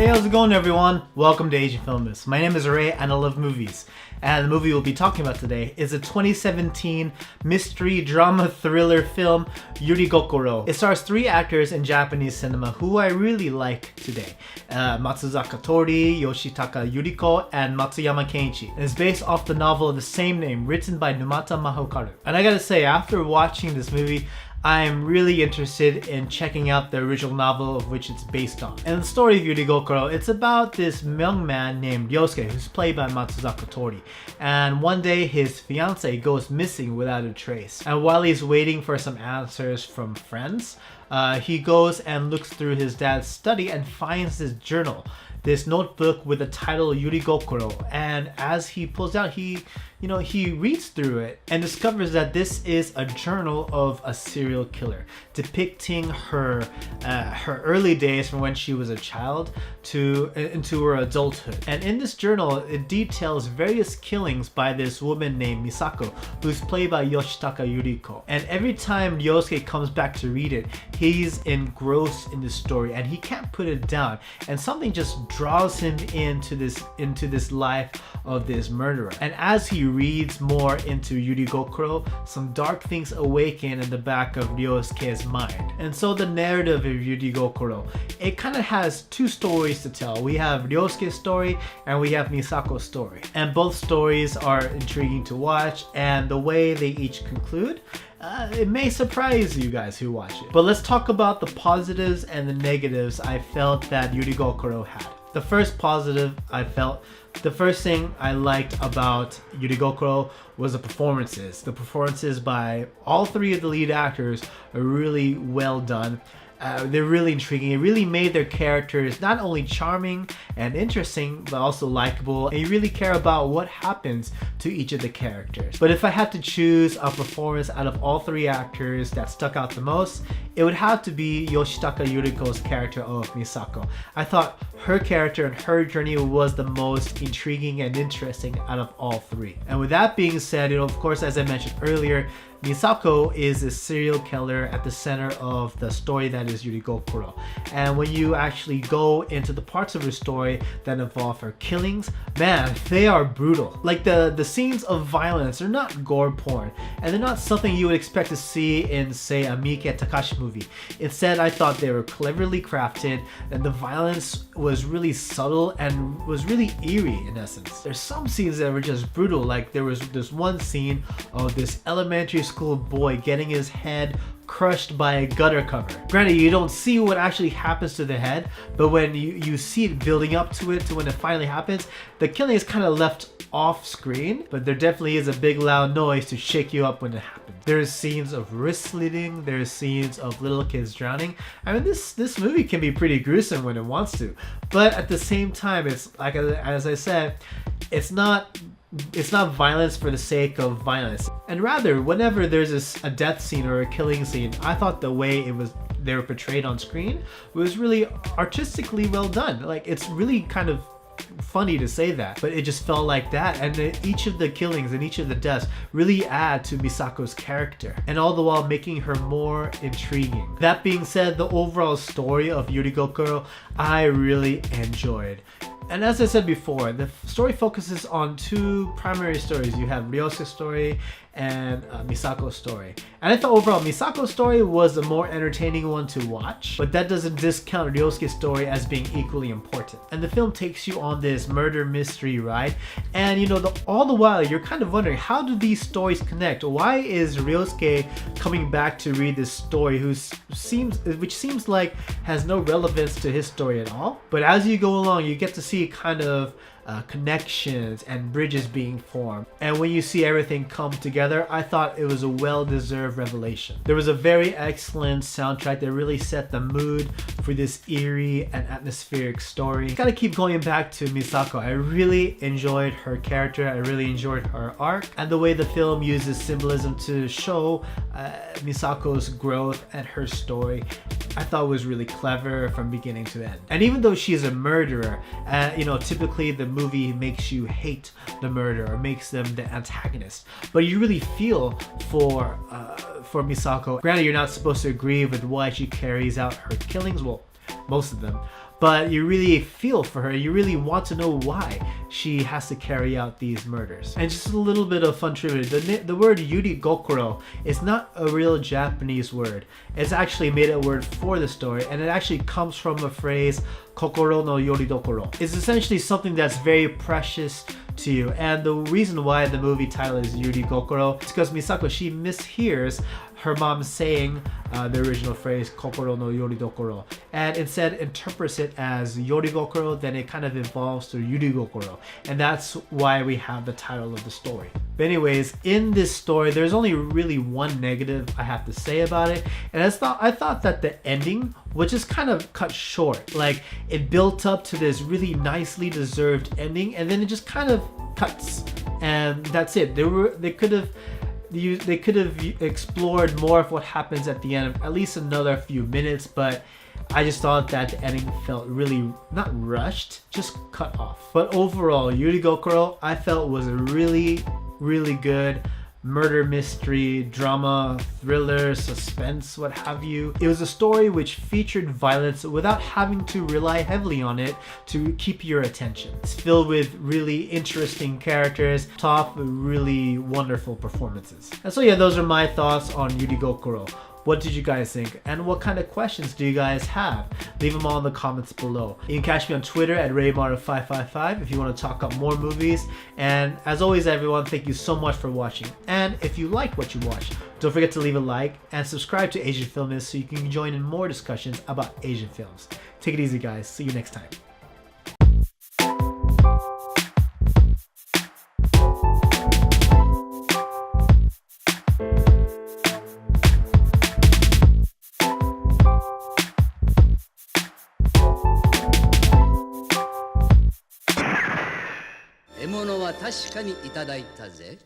Hey, how's it going everyone? Welcome to Asian Filmist. My name is Ray and I love movies. And the movie we'll be talking about today is a 2017 mystery drama thriller film, Yurigokoro. It stars 3 actors in Japanese cinema who I really like today. Matsuzaka Tori, Yoshitaka Yuriko, and Matsuyama Kenichi. And it's based off the novel of the same name written by Numata Mahokaru. And I gotta say, after watching this movie, I'm really interested in checking out the original novel of which it's based on. And the story of Yurigokoro, it's about this young man named Ryosuke who's played by Matsuzaka Tori. And one day his fiance goes missing without a trace. And while he's waiting for some answers from friends, he goes and looks through his dad's study and finds this journal, this notebook with the title Yurigokoro. And as he pulls out, he reads through it and discovers that this is a journal of a serial killer, depicting her early days from when she was a child into her adulthood. And in this journal, it details various killings by this woman named Misako, who's played by Yoshitaka Yuriko. And every time Ryosuke comes back to read it, he's engrossed in the story and he can't put it down. And something just draws him into this life of this murderer. And as he reads more into Yurigokoro, some dark things awaken in the back of Ryosuke's mind. And so the narrative of Yurigokoro, it kind of has 2 stories to tell. We have Ryosuke's story and we have Misako's story. And both stories are intriguing to watch, and the way they each conclude, it may surprise you guys who watch it. But let's talk about the positives and the negatives I felt that Yurigokoro had. The first positive the first thing I liked about Yurigokoro was the performances. The performances by all 3 of the lead actors are really well done. They're really intriguing. It really made their characters not only charming and interesting, but also likable. And you really care about what happens to each of the characters. But if I had to choose a performance out of all 3 actors that stuck out the most, it would have to be Yoshitaka Yuriko's character of Misako. I thought her character and her journey was the most intriguing and interesting out of all 3. And with that being said, of course, as I mentioned earlier, Misako is a serial killer at the center of the story that is Yurigokoro. And when you actually go into the parts of her story that involve her killings, man, they are brutal. Like the scenes of violence are not gore porn, and they're not something you would expect to see in, say, a Miike Takashi movie. Instead, I thought they were cleverly crafted, and the violence was really subtle and was really eerie in essence. There's some scenes that were just brutal, like there was this one scene of this elementary school boy getting his head crushed by a gutter cover. Granted, you don't see what actually happens to the head, but when you see it building up to it, to when it finally happens, the killing is kind of left off screen, but there definitely is a big loud noise to shake you up when it happens. There's scenes of wrist slitting, there's scenes of little kids drowning. I mean, this movie can be pretty gruesome when it wants to, but at the same time, it's like, as I said, it's not violence for the sake of violence. And rather, whenever there's a death scene or a killing scene, I thought the way they were portrayed on screen was really artistically well done. Like, it's really kind of funny to say that, but it just felt like that. And each of the killings and each of the deaths really add to Misako's character, and all the while making her more intriguing. That being said, the overall story of Yurigokoro I really enjoyed. And as I said before, the story focuses on 2 primary stories. You have Ryosuke's story and Misako's story. And I thought overall Misako's story was a more entertaining one to watch, but that doesn't discount Ryosuke's story as being equally important. And the film takes you on this murder mystery ride, and all the while you're kind of wondering, how do these stories connect? Why is Ryosuke coming back to read this story which seems like has no relevance to his story at all? But as you go along, you get to see kind of connections and bridges being formed. And when you see everything come together, I thought it was a well-deserved revelation. There was a very excellent soundtrack that really set the mood for this eerie and atmospheric story. Gotta keep going back to Misako. I really enjoyed her character. I really enjoyed her arc, and the way the film uses symbolism to show Misako's growth and her story, I thought was really clever from beginning to end. And even though she's a murderer, typically the movie makes you hate the murderer, makes them the antagonist, but you really feel for Misako. Granted, you're not supposed to agree with why she carries out her killings, well, most of them, but you really feel for her. You really want to know why she has to carry out these murders. And just a little bit of fun trivia. The word Yurigokoro is not a real Japanese word. It's actually made a word for the story, and it actually comes from a phrase, kokoro no yoridokoro. It's essentially something that's very precious to you. And the reason why the movie title is Yurigokoro is because Misako, she mishears her mom saying the original phrase kokoro no yoridokoro, and instead interprets it as Yorigokoro. Then it kind of evolves to Yurigokoro, and that's why we have the title of the story. But anyways, in this story, there's only really one negative I have to say about it, and I thought that the ending was just kind of cut short. Like, it built up to this really nicely deserved ending, and then it just kind of cuts, and that's it. They could have explored more of what happens at the end of at least another few minutes, but I just thought that the ending felt really, not rushed, just cut off. But overall, Yurigokoro, I felt was a really, really good murder mystery, drama, thriller, suspense, what have you. It was a story which featured violence without having to rely heavily on it to keep your attention. It's filled with really interesting characters, topped with really wonderful performances. And so yeah, those are my thoughts on Yurigokoro. What did you guys think? And what kind of questions do you guys have? Leave them all in the comments below. You can catch me on Twitter at RayMara555 if you want to talk up more movies. And as always, everyone, thank you so much for watching. And if you like what you watch, don't forget to leave a like and subscribe to Asian Filmist so you can join in more discussions about Asian films. Take it easy, guys. See you next time. 獲物は確かにいただいたぜ。